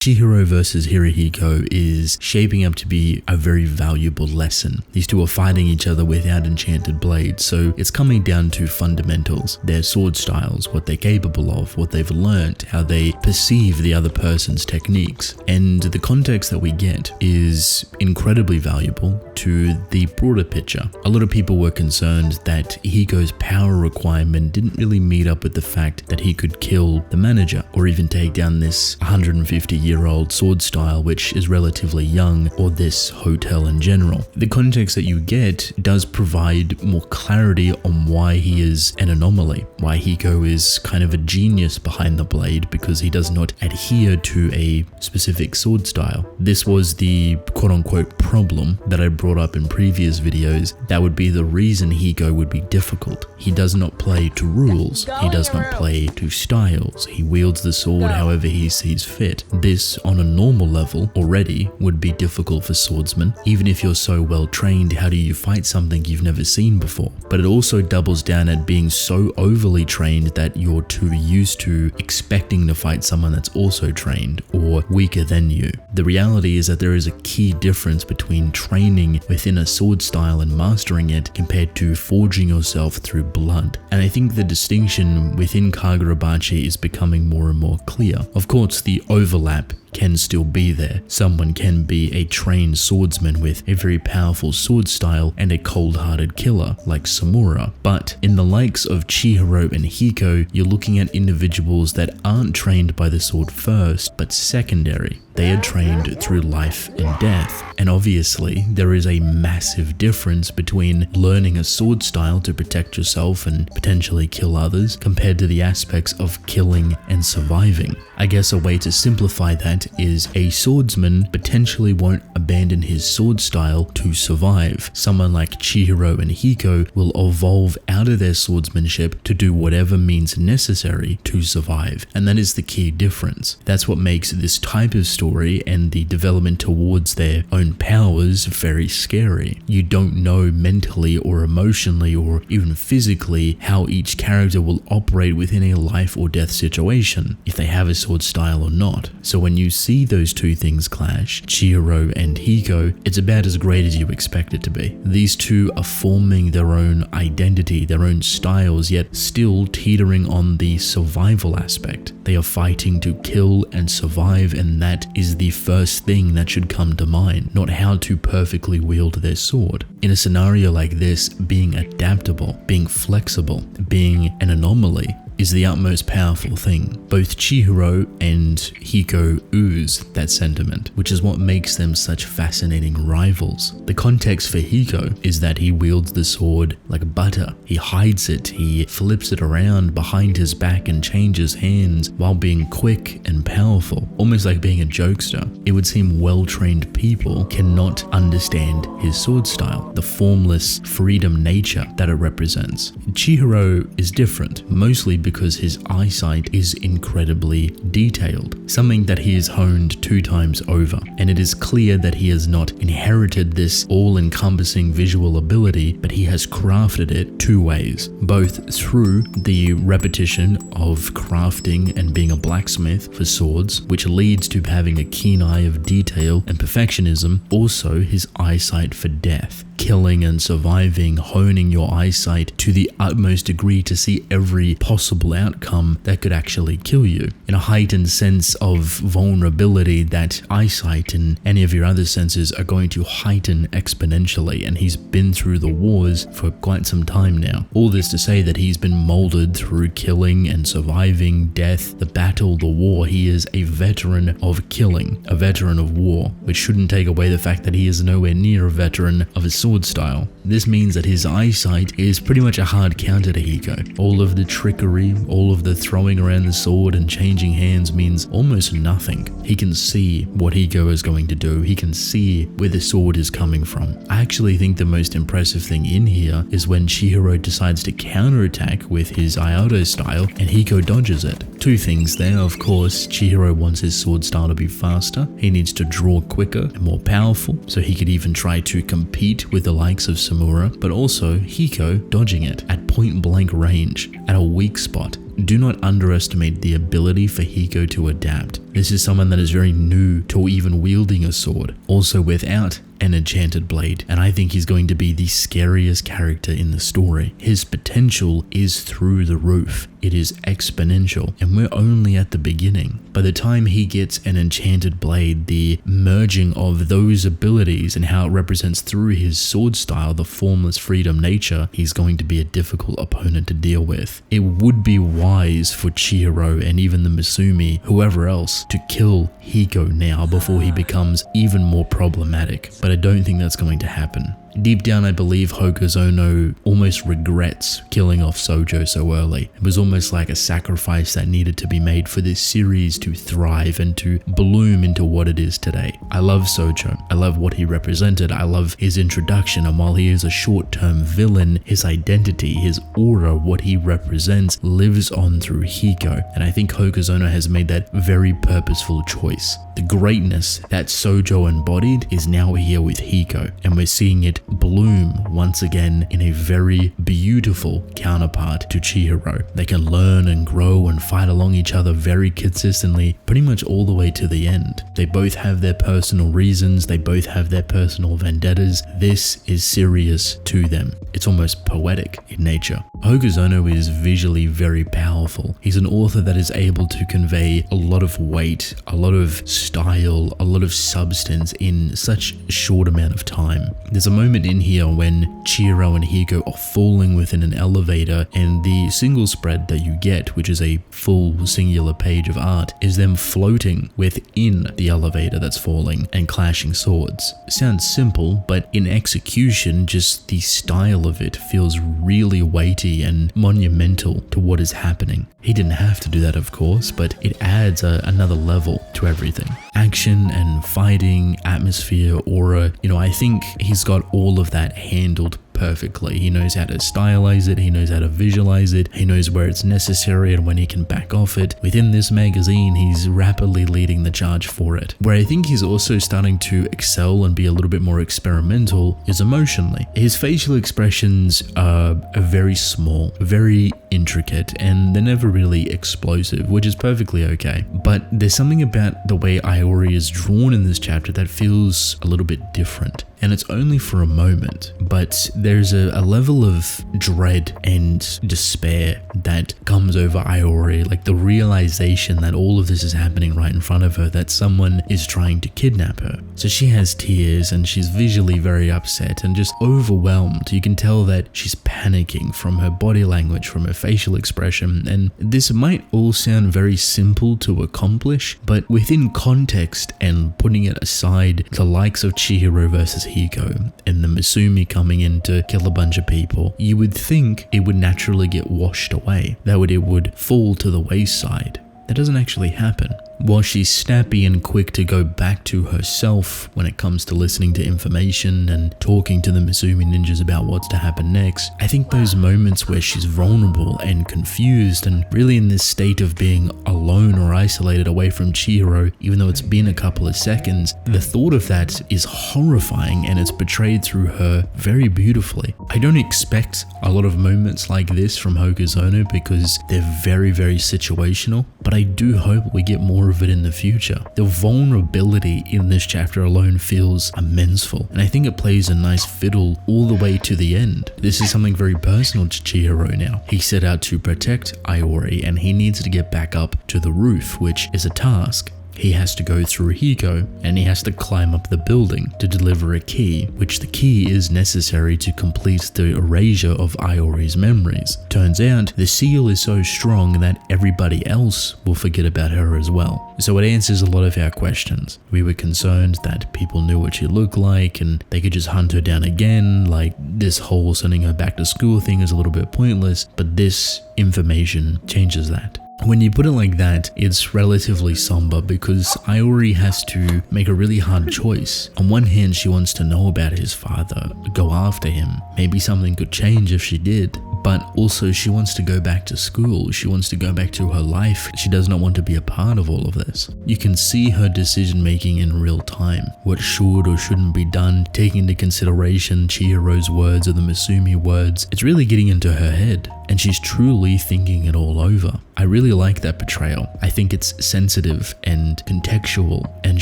Chihiro versus Hirohiko is shaping up to be a very valuable lesson. These two are fighting each other without enchanted blades, so it's coming down to fundamentals, their sword styles, what they're capable of, what they've learnt, how they perceive the other person's techniques. And the context that we get is incredibly valuable to the broader picture. A lot of people were concerned that Hiko's power requirement didn't really meet up with the fact that he could kill the manager or even take down this 150-year-old sword style which is relatively young, or this hotel in general. The context that you get does provide more clarity on why he is an anomaly, why Hiko is kind of a genius behind the blade because he does not adhere to a specific sword style. This was the quote-unquote problem that I brought up in previous videos. That would be the reason Hiko would be difficult. He does not play to rules, he does not play to styles, he wields the sword however he sees fit. This, on a normal level, already would be difficult for swordsmen. Even if you're so well trained, how do you fight something you've never seen before? But it also doubles down at being so overly trained that you're too used to expecting to fight someone that's also trained or weaker than you. The reality is that there is a key difference between training within a sword style and mastering it compared to forging yourself through blood. And I think the distinction within Kagurabachi is becoming more and more clear. Of course, the overlap can still be there. Someone can be a trained swordsman with a very powerful sword style and a cold-hearted killer like Samura. But in the likes of Chihiro and Hiko, you're looking at individuals that aren't trained by the sword first, but secondary. They are trained through life and death. And obviously, there is a massive difference between learning a sword style to protect yourself and potentially kill others compared to the aspects of killing and surviving. I guess a way to simplify that is a swordsman potentially won't abandon his sword style to survive. Someone like Chihiro and Hiko will evolve out of their swordsmanship to do whatever means necessary to survive. And that is the key difference. That's what makes this type of story and the development towards their own powers very scary. You don't know mentally or emotionally or even physically how each character will operate within a life or death situation, if they have a sword style or not. So when you see those two things clash, Chihiro and Hiko, it's about as great as you expect it to be. These two are forming their own identity, their own styles, yet still teetering on the survival aspect. They are fighting to kill and survive, and that is the first thing that should come to mind, not how to perfectly wield their sword. In a scenario like this, being adaptable, being flexible, being an anomaly is the utmost powerful thing. Both Chihiro and Hiko ooze that sentiment, which is what makes them such fascinating rivals. The context for Hiko is that he wields the sword like butter. He hides it, he flips it around behind his back and changes hands while being quick and powerful, almost like being a jokester. It would seem well-trained people cannot understand his sword style, the formless freedom nature that it represents. Chihiro is different, mostly because his eyesight is incredibly detailed, something that he has honed 2 times over, and it is clear that he has not inherited this all-encompassing visual ability, but he has crafted it 2 ways, both through the repetition of crafting and being a blacksmith for swords, which leads to having a keen eye of detail and perfectionism, also his eyesight for death. Killing and surviving, honing your eyesight to the utmost degree to see every possible outcome that could actually kill you. In a heightened sense of vulnerability, that eyesight and any of your other senses are going to heighten exponentially, and he's been through the wars for quite some time now. All this to say that he's been molded through killing and surviving, death, the battle, the war. He is a veteran of killing, a veteran of war, which shouldn't take away the fact that he is nowhere near a veteran of a sword style. This means that his eyesight is pretty much a hard counter to Hiko. All of the trickery, all of the throwing around the sword and changing hands means almost nothing. He can see what Hiko is going to do. He can see where the sword is coming from. I actually think the most impressive thing in here is when Chihiro decides to counterattack with his Iori style and Hiko dodges it. 2 things there, of course. Chihiro wants his sword style to be faster. He needs to draw quicker and more powerful, so he could even try to compete with the likes of Samura Nakamura, but also Hiko dodging it at point blank range, at a weak spot. Do not underestimate the ability for Hiko to adapt. This is someone that is very new to even wielding a sword, also without an enchanted blade, and I think he's going to be the scariest character in the story. His potential is through the roof. It is exponential, and we're only at the beginning. By the time he gets an enchanted blade, the merging of those abilities and how it represents through his sword style, the formless freedom nature, he's going to be a difficult opponent to deal with. It would be wise for Chihiro and even the Masumi, whoever else, to kill Hiko now before he becomes even more problematic, but I don't think that's going to happen. Deep down, I believe Hokuzono almost regrets killing off Sojo so early. It was almost like a sacrifice that needed to be made for this series to thrive and to bloom into what it is today. I love Sojo. I love what he represented. I love his introduction, and while he is a short-term villain, his identity, his aura, what he represents lives on through Hiko, and I think Hokuzono has made that very purposeful choice. The greatness that Sojo embodied is now here with Hiko, and we're seeing it bloom once again in a very beautiful counterpart to Chihiro. They can learn and grow and fight along each other very consistently, pretty much all the way to the end. They both have their personal reasons, they both have their personal vendettas. This is serious to them. It's almost poetic in nature. Hokuzono is visually very powerful. He's an author that is able to convey a lot of weight, a lot of style, a lot of substance in such a short amount of time. There's a moment in here when Chihiro and Hiko are falling within an elevator, and the single spread that you get, which is a full singular page of art, is them floating within the elevator that's falling and clashing swords. It sounds simple, but in execution, just the style of it feels really weighty and monumental to what is happening. He didn't have to do that, of course, but it adds another level to everything. Action and fighting, atmosphere, aura, I think he's got all of that handled perfectly. He knows how to stylize it, he knows how to visualize it, he knows where it's necessary and when he can back off it. Within this magazine, he's rapidly leading the charge for it. Where I think he's also starting to excel and be a little bit more experimental is emotionally. His facial expressions are very small, very intricate, and they're never really explosive, which is perfectly okay. But there's something about the way Iori is drawn in this chapter that feels a little bit different. And it's only for a moment, but there's a level of dread and despair that comes over Iori, like the realization that all of this is happening right in front of her, that someone is trying to kidnap her. So she has tears and she's visually very upset and just overwhelmed. You can tell that she's panicking from her body language, from her facial expression, and this might all sound very simple to accomplish, but within context and putting it aside, the likes of Chihiro versus Hiko and the Masumi coming in to kill a bunch of people, you would think it would naturally get washed away, that it would fall to the wayside. That doesn't actually happen. While she's snappy and quick to go back to herself when it comes to listening to information and talking to the Masumi ninjas about what's to happen next, I think those moments where she's vulnerable and confused and really in this state of being alone or isolated away from Chihiro, even though it's been a couple of seconds, the thought of that is horrifying and it's portrayed through her very beautifully. I don't expect a lot of moments like this from Hokuzono because they're very, very situational, but I do hope we get more of it in the future. The vulnerability in this chapter alone feels immenseful, and I think it plays a nice fiddle all the way to the end. This is something very personal to Chihiro now. He set out to protect Iori, and he needs to get back up to the roof, which is a task. He has to go through Hiko, and he has to climb up the building to deliver a key, which the key is necessary to complete the erasure of Iori's memories. Turns out, the seal is so strong that everybody else will forget about her as well. So it answers a lot of our questions. We were concerned that people knew what she looked like and they could just hunt her down again, like this whole sending her back to school thing is a little bit pointless, but this information changes that. When you put it like that, it's relatively somber because Iori has to make a really hard choice. On one hand, she wants to know about his father, go after him. Maybe something could change if she did. but also she wants to go back to school. She wants to go back to her life. She does not want to be a part of all of this. You can see her decision making in real time, what should or shouldn't be done, taking into consideration Chihiro's words or the Masumi words. It's really getting into her head, and she's truly thinking it all over. I really like that portrayal. I think it's sensitive and contextual and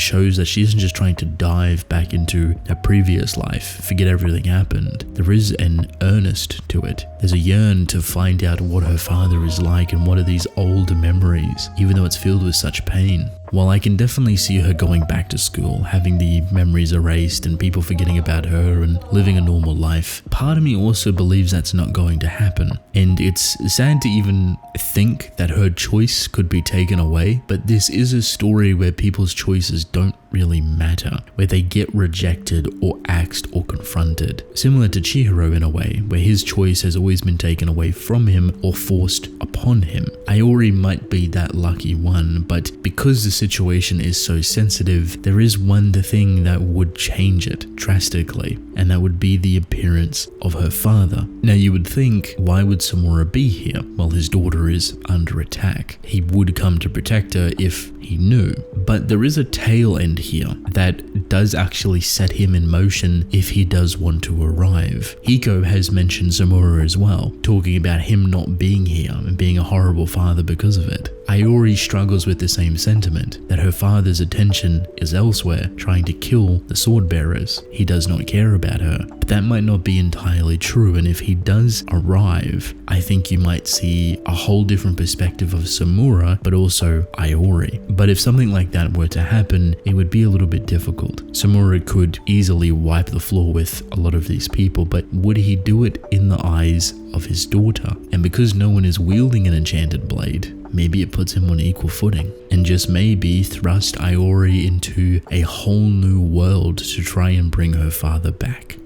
shows that she isn't just trying to dive back into her previous life, forget everything happened. There is an earnest to it. There's a yearn to find out what her father is like and what are these old memories, even though it's filled with such pain. While I can definitely see her going back to school, having the memories erased and people forgetting about her and living a normal life, part of me also believes that's not going to happen. And it's sad to even think that her choice could be taken away, but this is a story where people's choices don't really matter, where they get rejected or axed or confronted. Similar to Chihiro in a way, where his choice has always been taken away from him or forced upon him. Iori might be that lucky one, but because the situation is so sensitive, there is one thing that would change it drastically, and that would be the appearance of her father. Now you would think, why would Samura be here while his daughter is under attack? He would come to protect her if he knew. But there is a tail end here that does actually set him in motion if he does want to arrive. Hiko has mentioned Samura as well, talking about him not being here and being a horrible father because of it. Iori struggles with the same sentiment, that her father's attention is elsewhere, trying to kill the sword bearers. He does not care about her. But that might not be entirely true, and if he does arrive, I think you might see a whole different perspective of Samura, but also Iori. But if something like that were to happen, it would be a little bit difficult. Samura could easily wipe the floor with a lot of these people, but would he do it in the eyes of his daughter? And because no one is wielding an enchanted blade, maybe it puts him on equal footing, and just maybe thrust Iori into a whole new world to try and bring her father back.